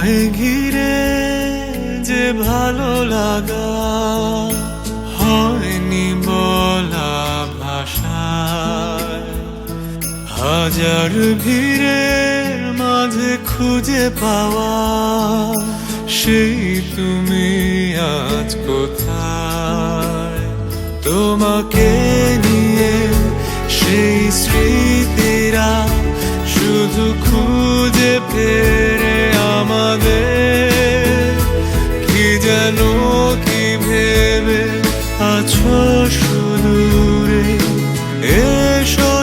তোমায় ঘিরে যে ভালো লাগা হয়নি বলা ভাষায়, হাজার ভিড়ের মাঝে খুঁজে পাওয়া সেই তুমি আজ কোথায়? তোমাকে নিয়ে সেই স্মৃতিরা শুধু খুঁজে ফেরে আমাদের, কি যেন কি ভেবে আছো সুদূরে। এসো